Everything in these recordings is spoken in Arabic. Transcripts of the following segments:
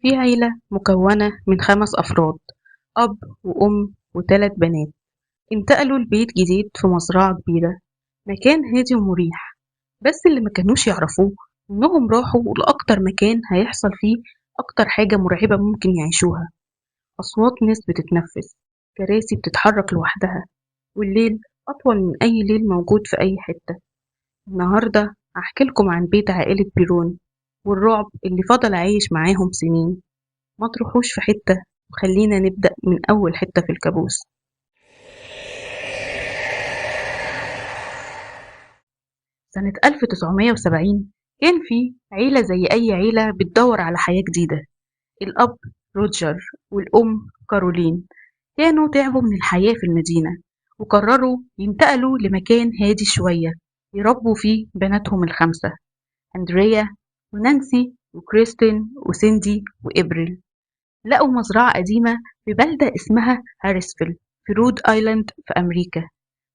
في عيلة مكونة من 5 أفراد، أب وأم و3 بنات. انتقلوا لبيت جديد في مزرعة كبيرة، مكان هادي ومريح. بس اللي ما كانوش يعرفوه إنهم راحوا لأكتر مكان هيحصل فيه أكتر حاجة مرعبة ممكن يعيشوها. أصوات ناس بتتنفس، كراسي بتتحرك لوحدها، والليل أطول من أي ليل موجود في أي حتة. النهاردة هحكيلكم عن بيت عائلة بيرون، والرعب اللي فضل عايش معاهم سنين. ما تروحوش في حتة، وخلينا نبدأ من أول حتة في الكابوس. سنة 1970 كان في عيلة زي أي عيلة بتدور على حياة جديدة. الأب روجر والأم كارولين كانوا تعبوا من الحياة في المدينة، وقرروا ينتقلوا لمكان هادي شوية يربوا فيه بناتهم ال5: أندريا ونانسي وكريستين وسيندي وإبريل. لقوا مزرعة قديمة في بلدة اسمها هاريسفيل في رود آيلاند في أمريكا.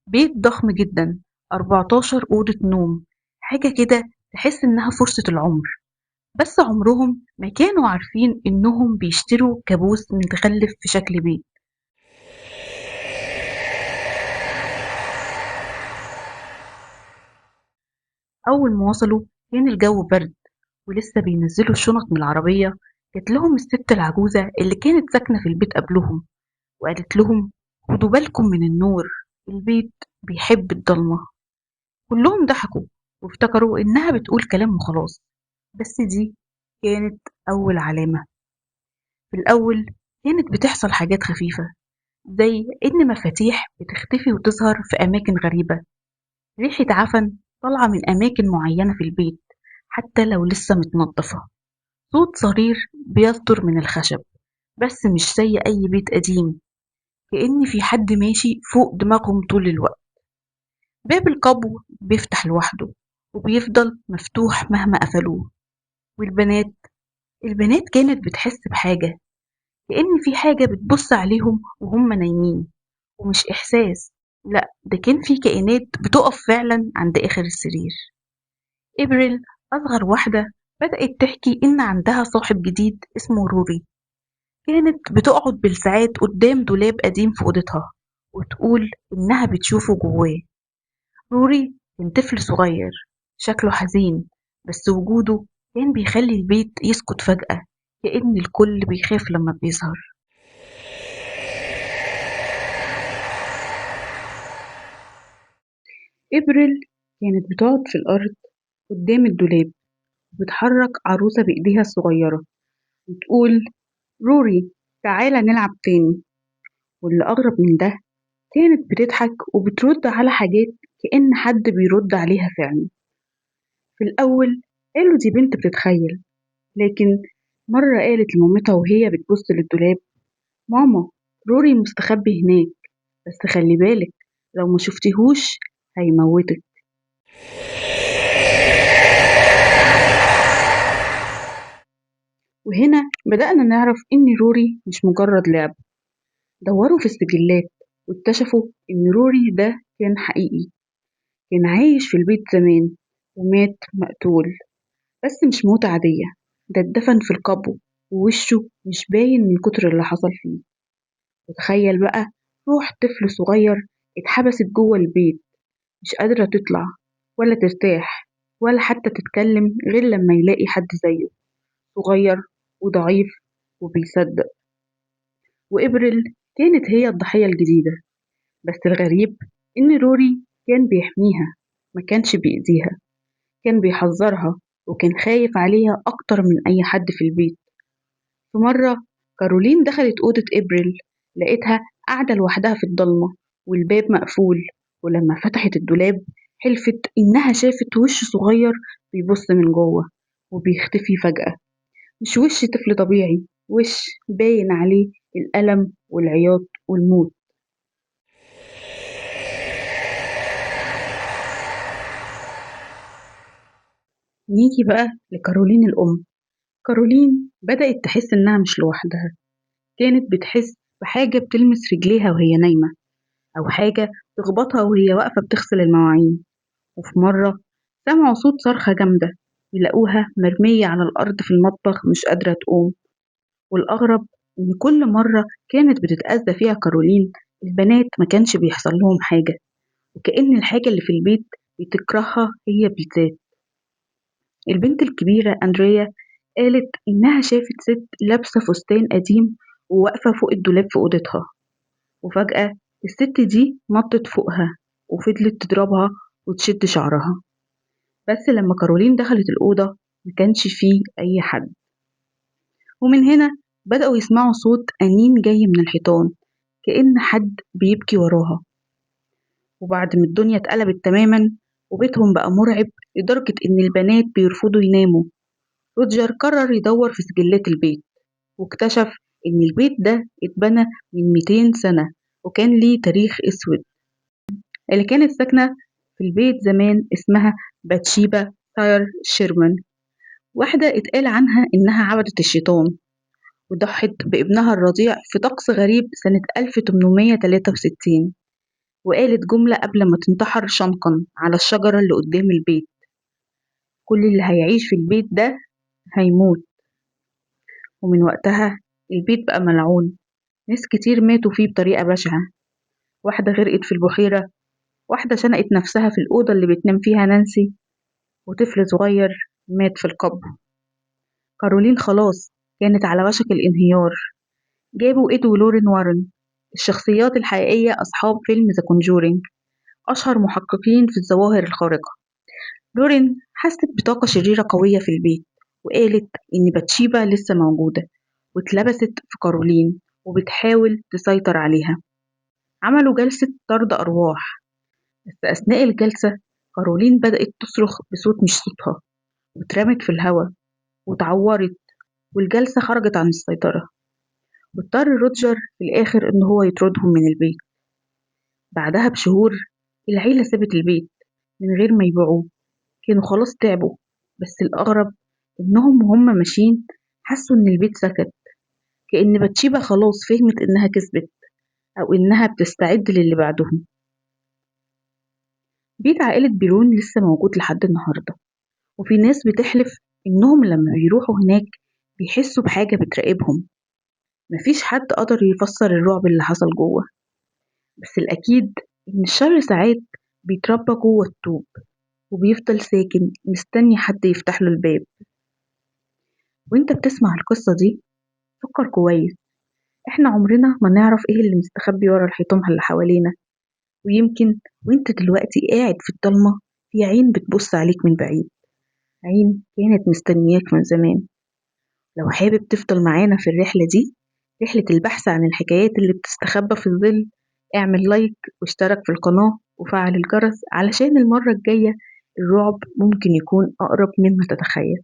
بيت ضخم جدا، 14 أوضة نوم، حاجة كده تحس إنها فرصة العمر. بس عمرهم ما كانوا عارفين إنهم بيشتروا كابوس متغلف في شكل بيت. أول ما وصلوا كان الجو برد، ولسه بينزلوا الشنط من العربية. جات لهم الست العجوزة اللي كانت ساكنة في البيت قبلهم، وقالت لهم: خدوا بالكم من النور، البيت بيحب الضلمة. كلهم ضحكوا وافتكروا إنها بتقول كلام وخلاص. بس دي كانت أول علامة. في الأول كانت بتحصل حاجات خفيفة، زي إن مفاتيح بتختفي وتظهر في أماكن غريبة، ريحة عفن طالعة من أماكن معينة في البيت حتى لو لسه متنضفة، صوت صرير بيصدر من الخشب بس مش زي أي بيت قديم، كأن في حد ماشي فوق دماغهم طول الوقت. باب القبو بيفتح لوحده وبيفضل مفتوح مهما قفلوه. والبنات، البنات كانت بتحس بحاجة، كأن في حاجة بتبص عليهم وهم نايمين. ومش إحساس، لأ، ده كان في كائنات بتقف فعلا عند آخر السرير. إبريل، أصغر واحدة، بدأت تحكي إن عندها صاحب جديد اسمه روري. كانت بتقعد بالساعات قدام دولاب قديم في أوضتها وتقول إنها بتشوفه جواه. روري كان طفل صغير، شكله حزين، بس وجوده كان بيخلي البيت يسكت فجأة، كأن الكل بيخاف لما بيظهر. إبريل كانت بتقعد في الأرض قدام الدولاب وبتحرك عروسة بإيديها الصغيرة وتقول: روري، تعالى نلعب تاني. واللي أغرب من ده، كانت بتضحك وبترد على حاجات كأن حد بيرد عليها فعلا. في الأول قالوا دي بنت بتتخيل، لكن مرة قالت لمامتها وهي بتبص للدولاب: ماما، روري مستخبي هناك، بس خلي بالك، لو ما شفتيهوش هيموتك. وهنا بدأنا نعرف إن روري مش مجرد لعب. دوروا في السجلات واكتشفوا إن روري ده كان حقيقي، كان عايش في البيت زمان ومات مقتول. بس مش موتة عادية، ده اتدفن في القبو ووشه مش باين من كتر اللي حصل فيه. وتخيل بقى، روح طفل صغير اتحبست جوه البيت، مش قادرة تطلع ولا ترتاح ولا حتى تتكلم غير لما يلاقي حد زيه، صغير وضعيف وبيصدق. وإبريل كانت هي الضحية الجديدة، بس الغريب إن روري كان بيحميها، ما كانش بيأذيها، كان بيحذرها وكان خايف عليها أكتر من أي حد في البيت. في مرة كارولين دخلت أوضة إبريل، لقيتها قاعدة لوحدها في الضلمة والباب مقفول. ولما فتحت الدولاب حلفت إنها شافت وش صغير بيبص من جوه وبيختفي فجأة. مش وش طفل طبيعي، وش باين عليه الألم والعياط والموت. نيجي بقى لكارولين الأم. كارولين بدأت تحس إنها مش لوحدها، كانت بتحس بحاجة بتلمس رجليها وهي نايمة، أو حاجة تخبطها وهي واقفة بتغسل المواعين. وفي مرة سمعوا صوت صرخة جامدة، يلاقوها مرمية على الأرض في المطبخ مش قادرة تقوم. والأغرب إن كل مرة كانت بتتأذى فيها كارولين البنات ما كانش بيحصل لهم حاجة، وكأن الحاجة اللي في البيت بتكرهها هي بالذات. البنت الكبيرة أندريا قالت إنها شافت ست لابسة فستان قديم وواقفة فوق الدولاب في أوضتها، وفجأة الست دي نطت فوقها وفضلت تضربها وتشد شعرها. بس لما كارولين دخلت الأوضة مكانش فيه أي حد، ومن هنا بدأوا يسمعوا صوت أنين جاي من الحيطان كأن حد بيبكي وراها. وبعد ما الدنيا اتقلبت تماما وبيتهم بقى مرعب لدرجة إن البنات بيرفضوا يناموا، روجر قرر يدور في سجلات البيت، واكتشف إن البيت ده اتبنى من 200 سنة وكان ليه تاريخ أسود. اللي كانت ساكنة في البيت زمان اسمها باتشيبا تاير شيرمان، واحدة اتقال عنها إنها عبدت الشيطان وضحت بابنها الرضيع في طقس غريب سنة 1863، وقالت جملة قبل ما تنتحر شنقا على الشجرة اللي قدام البيت: كل اللي هيعيش في البيت ده هيموت. ومن وقتها البيت بقى ملعون، ناس كتير ماتوا فيه بطريقة بشعة، واحدة غرقت في البحيرة، واحدة شنقت نفسها في الأوضة اللي بتنام فيها نانسي، وطفل صغير مات في القبر. كارولين خلاص كانت على وشك الانهيار. جابوا إيد ولورين وارن، الشخصيات الحقيقية أصحاب فيلم ذا كونجورينج، أشهر محققين في الظواهر الخارقة. لورين حست بطاقة شريرة قوية في البيت، وقالت إن باتشيبا لسه موجودة واتلبست في كارولين وبتحاول تسيطر عليها. عملوا جلسة طرد أرواح، بس أثناء الجلسة كارولين بدأت تصرخ بصوت مش صوتها واترمت في الهواء واتعورت، والجلسة خرجت عن السيطرة، واضطر روجر في الآخر إن هو يطردهم من البيت. بعدها بشهور العيلة سابت البيت من غير ما يبيعوه، كانوا خلاص تعبوا. بس الأغرب إنهم وهم ماشيين حسوا إن البيت سكت، كأن باتشيبا خلاص فهمت إنها كسبت أو إنها بتستعد للي بعدهم. بيت عائلة بيرون لسه موجود لحد النهاردة، وفي ناس بتحلف إنهم لما بيروحوا هناك بيحسوا بحاجة بتراقبهم. مفيش حد قدر يفسر الرعب اللي حصل جوه، بس الأكيد إن الشر ساعات بيتربى جوه الطوب وبيفضل ساكن مستني حد يفتح له الباب. وانت بتسمع القصة دي فكر كويس، احنا عمرنا ما نعرف ايه اللي مستخبي ورا الحيطان اللي حوالينا، ويمكن وانت دلوقتي قاعد في الضلمة في عين بتبص عليك من بعيد، عين كانت مستنياك من زمان. لو حابب تفضل معانا في الرحلة دي، رحلة البحث عن الحكايات اللي بتستخبى في الظل، اعمل لايك واشترك في القناة وفعل الجرس علشان المرة الجاية الرعب ممكن يكون أقرب مما تتخيل.